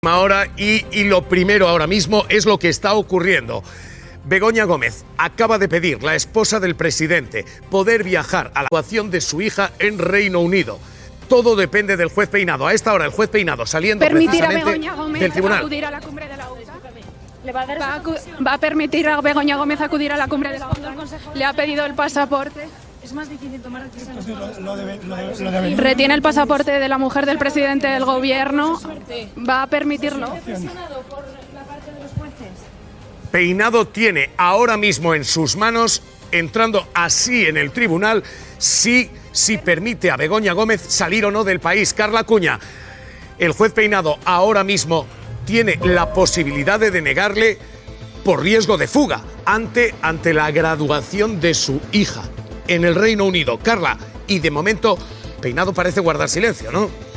Ahora y lo primero ahora mismo es lo que está ocurriendo. Begoña Gómez acaba de pedir, la esposa del presidente, poder viajar a la graduación de su hija en Reino Unido. Todo depende del juez Peinado. A esta hora el juez Peinado saliendo permitir precisamente a Begoña Gómez del tribunal. acudir a la cumbre de la OTAN. ¿Va a permitir a Begoña Gómez acudir a la cumbre de la OTAN? Le ha pedido el pasaporte. Es más difícil tomar decisiones. Retiene el pasaporte de la mujer del presidente del gobierno. ¿Va a permitirlo? Peinado tiene ahora mismo en sus manos, entrando así en el tribunal, si permite a Begoña Gómez salir o no del país. Carla Cuña, el juez Peinado ahora mismo tiene la posibilidad de denegarle por riesgo de fuga ante la graduación de su hija en el Reino Unido. Carla, y de momento Peinado parece guardar silencio, ¿no?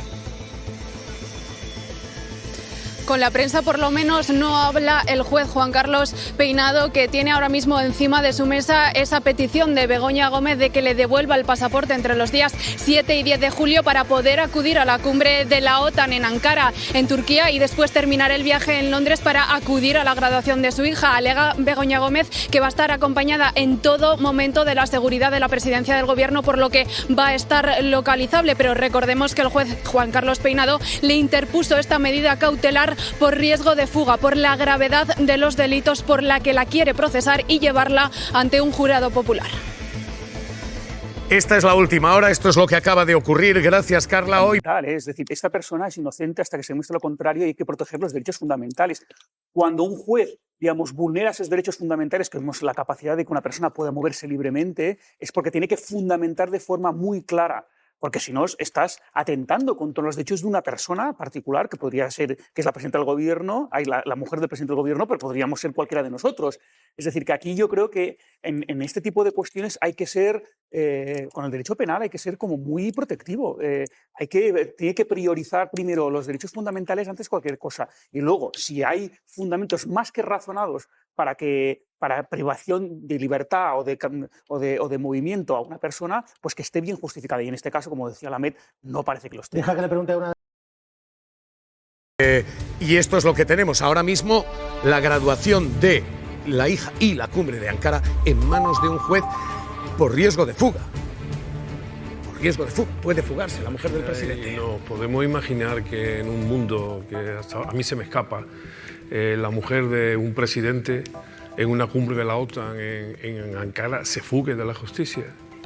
Con la prensa por lo menos no habla el juez Juan Carlos Peinado, que tiene ahora mismo encima de su mesa esa petición de Begoña Gómez de que le devuelva el pasaporte entre los días 7 y 10 de julio para poder acudir a la cumbre de la OTAN en Ankara, en Turquía, y después terminar el viaje en Londres para acudir a la graduación de su hija. Alega Begoña Gómez que va a estar acompañada en todo momento de la seguridad de la presidencia del gobierno, por lo que va a estar localizable, pero recordemos que el juez Juan Carlos Peinado le interpuso esta medida cautelar por riesgo de fuga, por la gravedad de los delitos por la que la quiere procesar y llevarla ante un jurado popular. Esta es la última hora, esto es lo que acaba de ocurrir. Gracias, Carla. Hoy. Es decir, esta persona es inocente hasta que se muestre lo contrario y hay que proteger los derechos fundamentales. Cuando un juez, digamos, vulnera esos derechos fundamentales, que vemos la capacidad de que una persona pueda moverse libremente, es porque tiene que fundamentar de forma muy clara. Porque si no, estás atentando contra los derechos de una persona particular, que podría ser, que es la presidenta del gobierno, la mujer del presidente del gobierno, pero podríamos ser cualquiera de nosotros. Es decir, que aquí yo creo que en este tipo de cuestiones hay que ser, con el derecho penal, hay que ser como muy protectivo. Tiene que priorizar primero los derechos fundamentales antes de cualquier cosa. Y luego, si hay fundamentos más que razonados para privación de libertad o de movimiento a una persona, pues que esté bien justificada. Y en este caso, como decía Lamet, no parece que lo esté. Deja que le pregunte una... Y esto es lo que tenemos ahora mismo, la graduación de la hija y la cumbre de Ankara en manos de un juez por riesgo de fuga. Por riesgo de fuga. Puede fugarse la mujer del presidente. No, podemos imaginar que en un mundo que hasta a mí se me escapa, la mujer de un presidente en una cumbre de la OTAN en Ankara se fugue de la justicia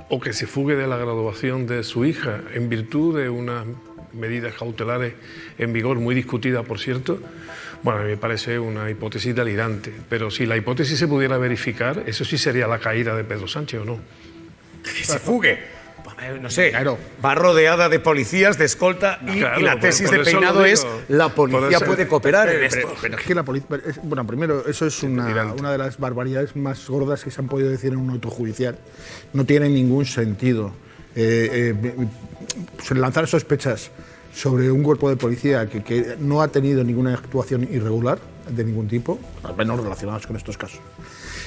o que se fugue de la graduación de su hija en virtud de unas medidas cautelares en vigor, muy discutida, por cierto. Bueno, a mí me parece una hipótesis delirante, pero si la hipótesis se pudiera verificar, eso sí sería la caída de Pedro Sánchez, ¿o no? Que se fugue. No sé, claro, va rodeada de policías, de escolta, y la tesis de Peinado es la policía puede cooperar en esto. Pero es que la policía... Bueno, primero, eso es una de las barbaridades más gordas que se han podido decir en un auto judicial. No tiene ningún sentido lanzar sospechas sobre un cuerpo de policía que no ha tenido ninguna actuación irregular de ningún tipo, al menos relacionados con estos casos.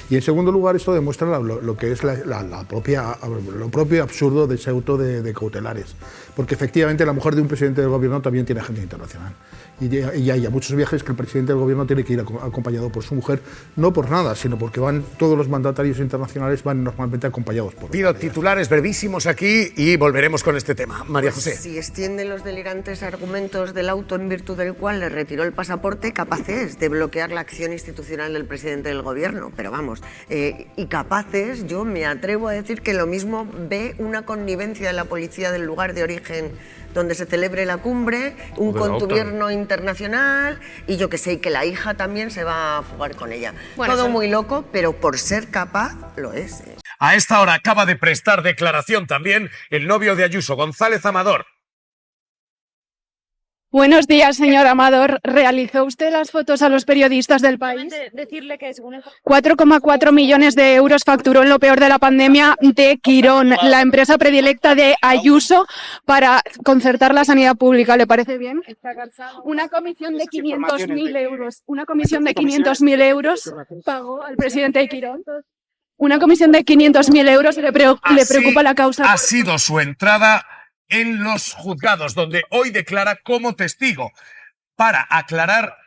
Y en segundo lugar, esto demuestra lo que es lo propio absurdo de ese auto de cautelares. Porque efectivamente la mujer de un presidente del gobierno también tiene agenda internacional. Y hay muchos viajes que el presidente del gobierno tiene que ir acompañado por su mujer, no por nada, sino porque todos los mandatarios internacionales van normalmente acompañados por... Pido titulares brevísimos aquí y volveremos con este tema. María José. Si extienden los delirantes argumentos del auto en virtud del cual le retiró el pasaporte, capaces de bloquear la acción institucional del presidente del gobierno. Pero vamos, y capaces, yo me atrevo a decir que lo mismo ve una connivencia de la policía del lugar de origen donde se celebre la cumbre, un contubierno internacional y yo que sé, y que la hija también se va a fugar con ella. Bueno, todo muy loco, pero por ser capaz lo es. A esta hora acaba de prestar declaración también el novio de Ayuso, González Amador. Buenos días, señor Amador. ¿Realizó usted las fotos a los periodistas del país? Decirle que según el... 4,4 millones de euros facturó en lo peor de la pandemia de Quirón, la empresa predilecta de Ayuso para concertar la sanidad pública. ¿Le parece bien? Una comisión de 500.000 euros. Una comisión de 500.000 euros pagó al presidente de Quirón. Una comisión de 500.000 euros le preocupa la causa. Ha sido su entrada en los juzgados, donde hoy declara como testigo. para aclarar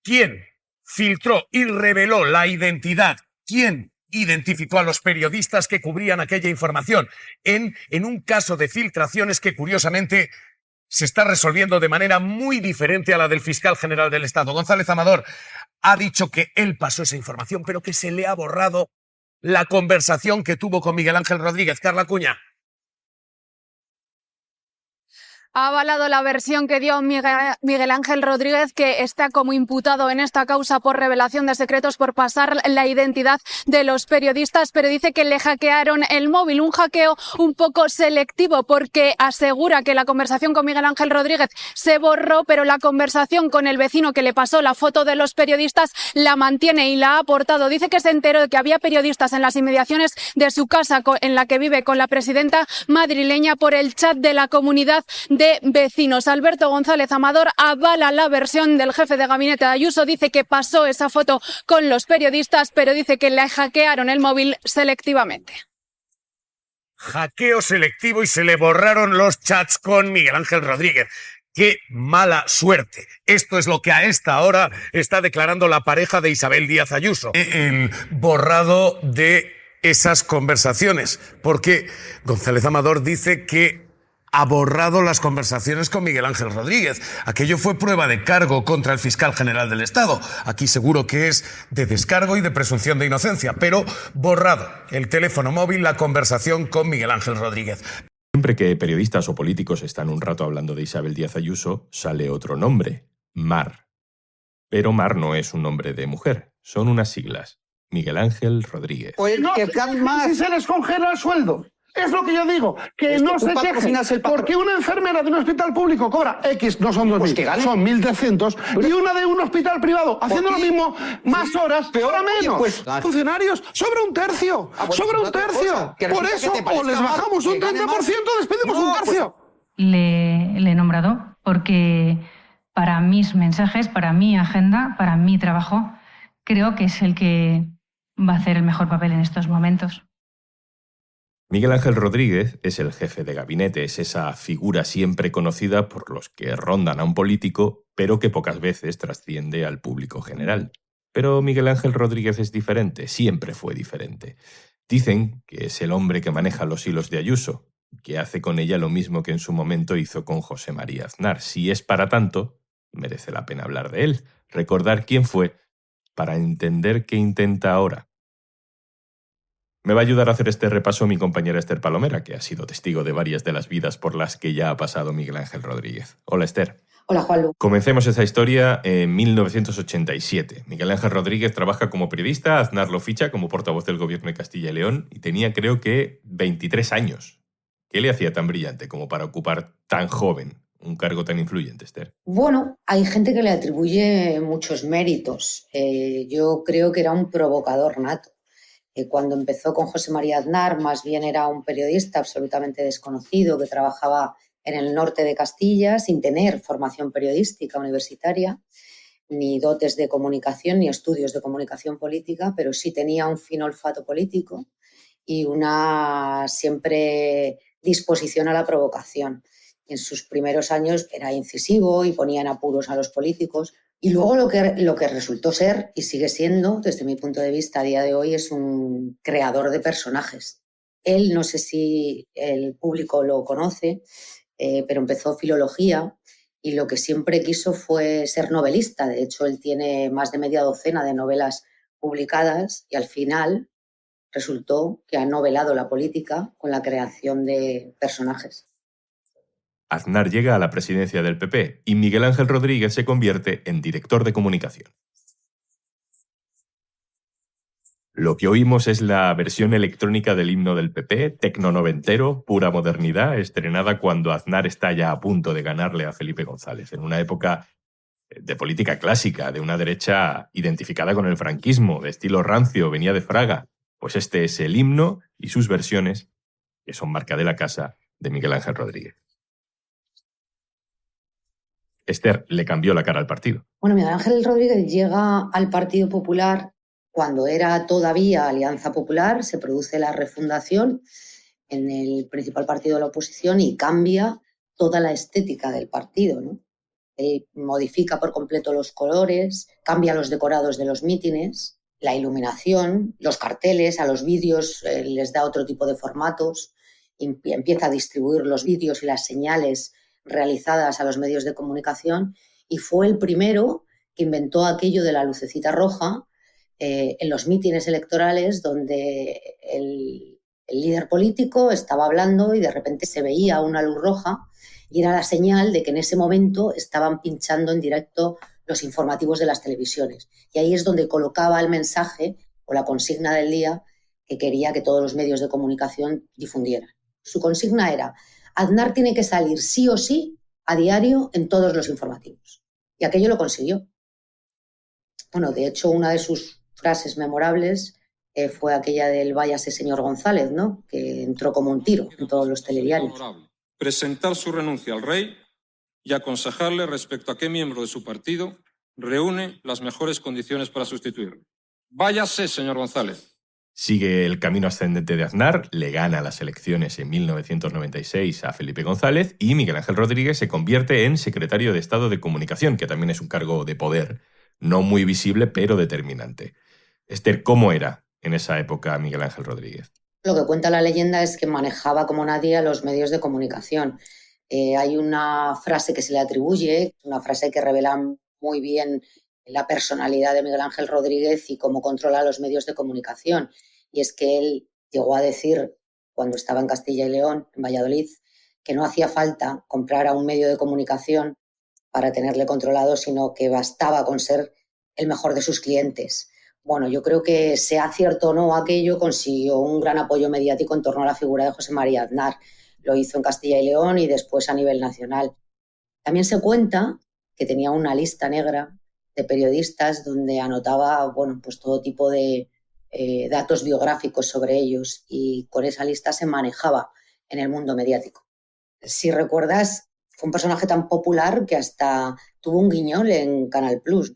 quién filtró y reveló la identidad, quién identificó a los periodistas que cubrían aquella información en un caso de filtraciones que curiosamente se está resolviendo de manera muy diferente a la del fiscal general del Estado. González Amador ha dicho que él pasó esa información, pero que se le ha borrado la conversación que tuvo con Miguel Ángel Rodríguez. Carla Cuña. Ha avalado la versión que dio Miguel Ángel Rodríguez, que está como imputado en esta causa por revelación de secretos, por pasar la identidad de los periodistas, pero dice que le hackearon el móvil, un hackeo un poco selectivo, porque asegura que la conversación con Miguel Ángel Rodríguez se borró, pero la conversación con el vecino que le pasó la foto de los periodistas la mantiene y la ha aportado. Dice que se enteró de que había periodistas en las inmediaciones de su casa en la que vive con la presidenta madrileña por el chat de la comunidad de vecinos. Alberto González Amador avala la versión del jefe de gabinete de Ayuso, dice que pasó esa foto con los periodistas, pero dice que le hackearon el móvil selectivamente. Hackeo selectivo y se le borraron los chats con Miguel Ángel Rodríguez. ¡Qué mala suerte! Esto es lo que a esta hora está declarando la pareja de Isabel Díaz Ayuso. El borrado de esas conversaciones, porque González Amador dice que ha borrado las conversaciones con Miguel Ángel Rodríguez. Aquello fue prueba de cargo contra el fiscal general del Estado. Aquí seguro que es de descargo y de presunción de inocencia, pero borrado el teléfono móvil, la conversación con Miguel Ángel Rodríguez. Siempre que periodistas o políticos están un rato hablando de Isabel Díaz Ayuso, sale otro nombre, Mar. Pero Mar no es un nombre de mujer, son unas siglas. Miguel Ángel Rodríguez. Pues no, que si se les congela el sueldo. Es lo que yo digo, que no se quejen, porque una enfermera de un hospital público cobra X, no son 2.000, son 1.300, y una de un hospital privado, haciendo lo mismo, más horas, ahora menos. Funcionarios, sobra un tercio, sobra un tercio. Por eso, o les bajamos un 30%, despedimos un tercio. Le he nombrado porque para mis mensajes, para mi agenda, para mi trabajo, creo que es el que va a hacer el mejor papel en estos momentos. Miguel Ángel Rodríguez es el jefe de gabinete, es esa figura siempre conocida por los que rondan a un político, pero que pocas veces trasciende al público general. Pero Miguel Ángel Rodríguez es diferente, siempre fue diferente. Dicen que es el hombre que maneja los hilos de Ayuso, que hace con ella lo mismo que en su momento hizo con José María Aznar. Si es para tanto, merece la pena hablar de él, recordar quién fue, para entender qué intenta ahora. Me va a ayudar a hacer este repaso mi compañera Esther Palomera, que ha sido testigo de varias de las vidas por las que ya ha pasado Miguel Ángel Rodríguez. Hola, Esther. Hola, Juanlu. Comencemos esa historia en 1987. Miguel Ángel Rodríguez trabaja como periodista, Aznar lo ficha como portavoz del gobierno de Castilla y León y tenía, creo que, 23 años. ¿Qué le hacía tan brillante como para ocupar tan joven un cargo tan influyente, Esther? Bueno, hay gente que le atribuye muchos méritos. Yo creo que era un provocador nato. Cuando empezó con José María Aznar, más bien era un periodista absolutamente desconocido que trabajaba en el norte de Castilla sin tener formación periodística universitaria, ni dotes de comunicación, ni estudios de comunicación política, pero sí tenía un fino olfato político y una siempre disposición a la provocación. En sus primeros años era incisivo y ponía en apuros a los políticos. Y luego lo que resultó ser, y sigue siendo, desde mi punto de vista a día de hoy, es un creador de personajes. Él, no sé si el público lo conoce, pero empezó filología y lo que siempre quiso fue ser novelista. De hecho, él tiene más de media docena de novelas publicadas y al final resultó que ha novelado la política con la creación de personajes. Aznar llega a la presidencia del PP y Miguel Ángel Rodríguez se convierte en director de comunicación. Lo que oímos es la versión electrónica del himno del PP, tecnonoventero, pura modernidad, estrenada cuando Aznar está ya a punto de ganarle a Felipe González, en una época de política clásica, de una derecha identificada con el franquismo, de estilo rancio, venía de Fraga. Pues este es el himno y sus versiones, que son marca de la casa de Miguel Ángel Rodríguez. Esther le cambió la cara al partido. Bueno, Miguel Ángel Rodríguez llega al Partido Popular cuando era todavía Alianza Popular, se produce la refundación en el principal partido de la oposición y cambia toda la estética del partido, ¿no? modifica por completo los colores, cambia los decorados de los mítines, la iluminación, los carteles, a los vídeos les da otro tipo de formatos, empieza a distribuir los vídeos y las señales realizadas a los medios de comunicación, y fue el primero que inventó aquello de la lucecita roja en los mítines electorales, donde el líder político estaba hablando y de repente se veía una luz roja y era la señal de que en ese momento estaban pinchando en directo los informativos de las televisiones. Y ahí es donde colocaba el mensaje o la consigna del día que quería que todos los medios de comunicación difundieran. Su consigna era: Aznar tiene que salir sí o sí a diario en todos los informativos. Y aquello lo consiguió. Bueno, de hecho, una de sus frases memorables fue aquella del váyase señor González, ¿no?, que entró como un tiro en todos los telediarios. Presentar su renuncia al rey y aconsejarle respecto a qué miembro de su partido reúne las mejores condiciones para sustituirlo. Váyase, señor González. Sigue el camino ascendente de Aznar, le gana las elecciones en 1996 a Felipe González y Miguel Ángel Rodríguez se convierte en secretario de Estado de Comunicación, que también es un cargo de poder, no muy visible, pero determinante. Esther, ¿cómo era en esa época Miguel Ángel Rodríguez? Lo que cuenta la leyenda es que manejaba como nadie a los medios de comunicación. Hay una frase que se le atribuye, una frase que revela muy bien la personalidad de Miguel Ángel Rodríguez y cómo controla los medios de comunicación. Y es que él llegó a decir, cuando estaba en Castilla y León, en Valladolid, que no hacía falta comprar a un medio de comunicación para tenerle controlado, sino que bastaba con ser el mejor de sus clientes. Bueno, yo creo que, sea cierto o no aquello, consiguió un gran apoyo mediático en torno a la figura de José María Aznar. Lo hizo en Castilla y León y después a nivel nacional. También se cuenta que tenía una lista negra de periodistas donde anotaba, bueno, pues todo tipo de datos biográficos sobre ellos, y con esa lista se manejaba en el mundo mediático. Si recuerdas, fue un personaje tan popular que hasta tuvo un guiñol en Canal Plus.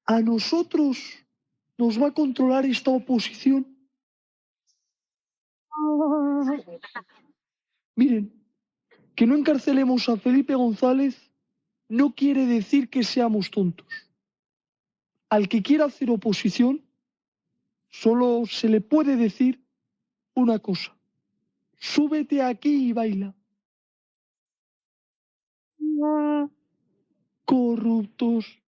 A nosotros nos va a controlar esta oposición. Miren, que no encarcelemos a Felipe González no quiere decir que seamos tontos. Al que quiera hacer oposición, solo se le puede decir una cosa: súbete aquí y baila. Corruptos.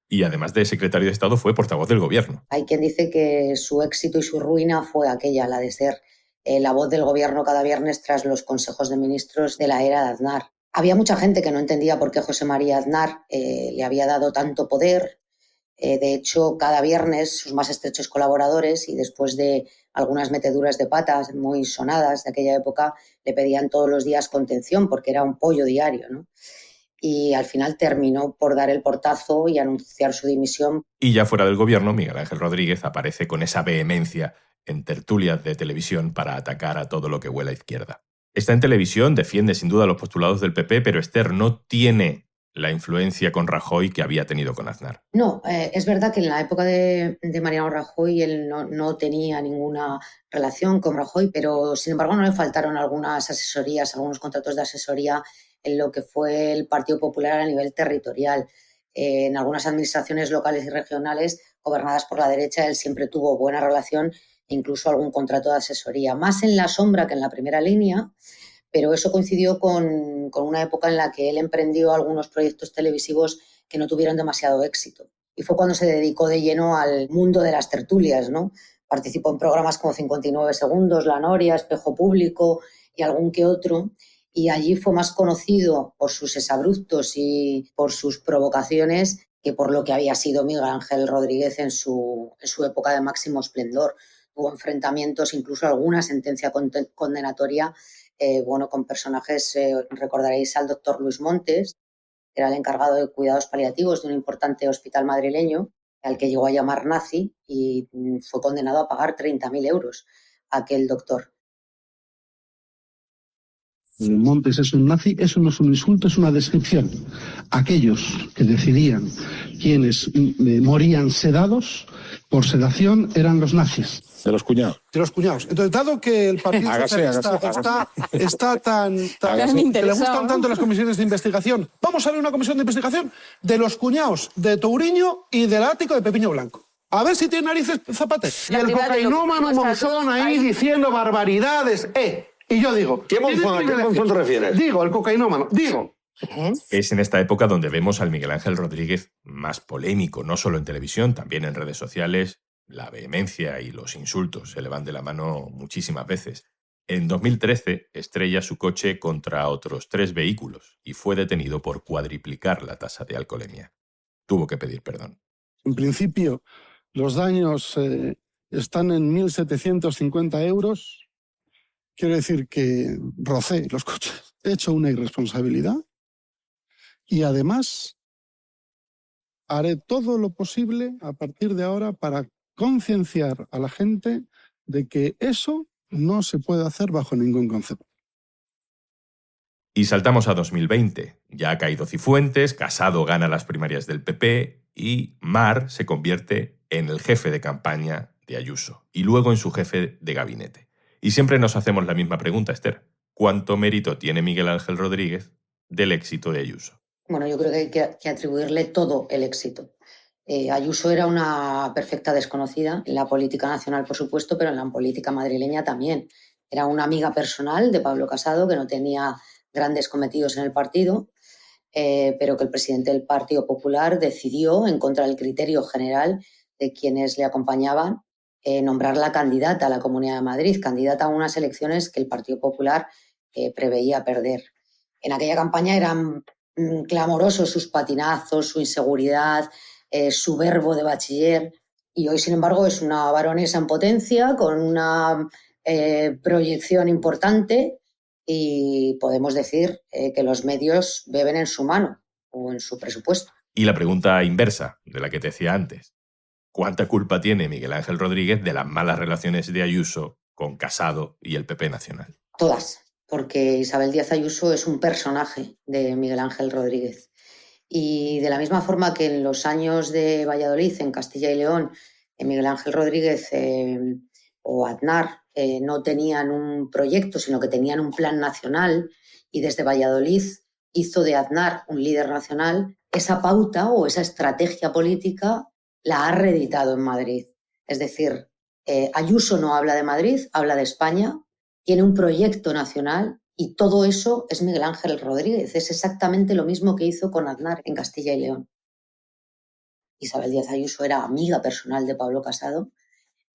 Y además de secretario de Estado fue portavoz del gobierno. Hay quien dice que su éxito y su ruina fue aquella, la de ser la voz del gobierno cada viernes tras los consejos de ministros de la era de Aznar. Había mucha gente que no entendía por qué José María Aznar le había dado tanto poder. De hecho, cada viernes sus más estrechos colaboradores, y después de algunas meteduras de patas muy sonadas de aquella época, le pedían todos los días contención porque era un pollo diario, ¿no? Y al final terminó por dar el portazo y anunciar su dimisión. Y ya fuera del gobierno, Miguel Ángel Rodríguez aparece con esa vehemencia en tertulias de televisión para atacar a todo lo que huela a izquierda. Está en televisión, defiende sin duda los postulados del PP, pero Esther no tiene la influencia con Rajoy que había tenido con Aznar. No, es verdad que en la época de Mariano Rajoy él no tenía ninguna relación con Rajoy, pero sin embargo no le faltaron algunas asesorías, algunos contratos de asesoría en lo que fue el Partido Popular a nivel territorial. En algunas administraciones locales y regionales gobernadas por la derecha él siempre tuvo buena relación e incluso algún contrato de asesoría, más en la sombra que en la primera línea, pero eso coincidió con una época en la que él emprendió algunos proyectos televisivos que no tuvieron demasiado éxito. Y fue cuando se dedicó de lleno al mundo de las tertulias, ¿no? Participó en programas como 59 segundos, La Noria, Espejo Público y algún que otro. Y allí fue más conocido por sus exabruptos y por sus provocaciones que por lo que había sido Miguel Ángel Rodríguez en su época de máximo esplendor. Hubo enfrentamientos, incluso alguna sentencia condenatoria, con personajes, recordaréis al doctor Luis Montes, que era el encargado de cuidados paliativos de un importante hospital madrileño, al que llegó a llamar nazi y fue condenado a pagar 30.000 euros a aquel doctor. Montes es un nazi, eso no es un insulto, es una descripción. Aquellos que decidían quiénes morían sedados por sedación eran los nazis. De los cuñados. De los cuñados. Entonces, dado que el Partido Socialista está tan que le gustan tanto las comisiones de investigación, vamos a ver una comisión de investigación de los cuñados de Touriño y del ático de Pepiño Blanco. A ver si tiene narices Zapatero. Y el cocainómano Monzón ahí diciendo barbaridades. Y yo digo... ¿Qué Monzón te refieres? Digo, el cocainómano. Digo... Es en esta época donde vemos al Miguel Ángel Rodríguez más polémico, no solo en televisión, también en redes sociales. La vehemencia y los insultos se le van de la mano muchísimas veces. En 2013 estrella su coche contra otros 3 vehículos y fue detenido por cuadriplicar la tasa de alcoholemia. Tuvo que pedir perdón. En principio, los daños están en 1.750 euros. Quiero decir que rocé los coches. He hecho una irresponsabilidad y además haré todo lo posible a partir de ahora para concienciar a la gente de que eso no se puede hacer bajo ningún concepto. Y saltamos a 2020. Ya ha caído Cifuentes, Casado gana las primarias del PP y Mar se convierte en el jefe de campaña de Ayuso y luego en su jefe de gabinete. Y siempre nos hacemos la misma pregunta, Esther. ¿Cuánto mérito tiene Miguel Ángel Rodríguez del éxito de Ayuso? Bueno, yo creo que hay que atribuirle todo el éxito. Ayuso era una perfecta desconocida en la política nacional, por supuesto, pero en la política madrileña también. Era una amiga personal de Pablo Casado, que no tenía grandes cometidos en el partido, pero que el presidente del Partido Popular decidió, en contra del criterio general de quienes le acompañaban, nombrarla candidata a la Comunidad de Madrid, candidata a unas elecciones que el Partido Popular preveía perder. En aquella campaña eran clamorosos sus patinazos, su inseguridad, su verbo de bachiller, y hoy, sin embargo, es una baronesa en potencia, con una proyección importante, y podemos decir que los medios beben en su mano o en su presupuesto. Y la pregunta inversa, de la que te decía antes. ¿Cuánta culpa tiene Miguel Ángel Rodríguez de las malas relaciones de Ayuso con Casado y el PP nacional? Todas, porque Isabel Díaz Ayuso es un personaje de Miguel Ángel Rodríguez. Y de la misma forma que en los años de Valladolid, en Castilla y León, Miguel Ángel Rodríguez o Aznar no tenían un proyecto, sino que tenían un plan nacional, y desde Valladolid hizo de Aznar un líder nacional, esa pauta o esa estrategia política la ha reeditado en Madrid. Es decir, Ayuso no habla de Madrid, habla de España, tiene un proyecto nacional y todo eso es Miguel Ángel Rodríguez. Es exactamente lo mismo que hizo con Aznar en Castilla y León. Isabel Díaz Ayuso era amiga personal de Pablo Casado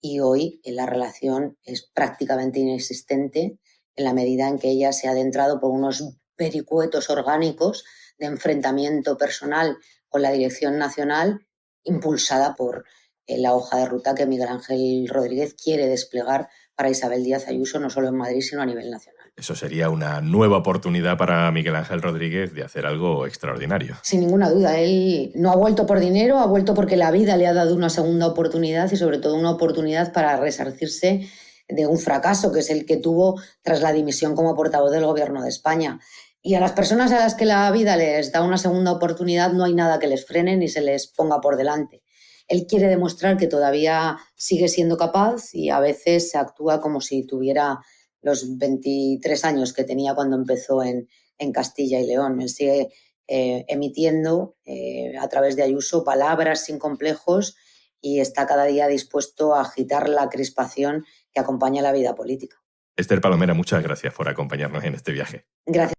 y hoy la relación es prácticamente inexistente en la medida en que ella se ha adentrado por unos vericuetos orgánicos de enfrentamiento personal con la dirección nacional, impulsada por la hoja de ruta que Miguel Ángel Rodríguez quiere desplegar para Isabel Díaz Ayuso, no solo en Madrid, sino a nivel nacional. Eso sería una nueva oportunidad para Miguel Ángel Rodríguez de hacer algo extraordinario. Sin ninguna duda, él no ha vuelto por dinero, ha vuelto porque la vida le ha dado una segunda oportunidad y sobre todo una oportunidad para resarcirse de un fracaso, que es el que tuvo tras la dimisión como portavoz del Gobierno de España. Y a las personas a las que la vida les da una segunda oportunidad no hay nada que les frene ni se les ponga por delante. Él quiere demostrar que todavía sigue siendo capaz y a veces se actúa como si tuviera los 23 años que tenía cuando empezó en Castilla y León. Él sigue emitiendo a través de Ayuso palabras sin complejos y está cada día dispuesto a agitar la crispación que acompaña la vida política. Esther Palomera, muchas gracias por acompañarnos en este viaje. Gracias.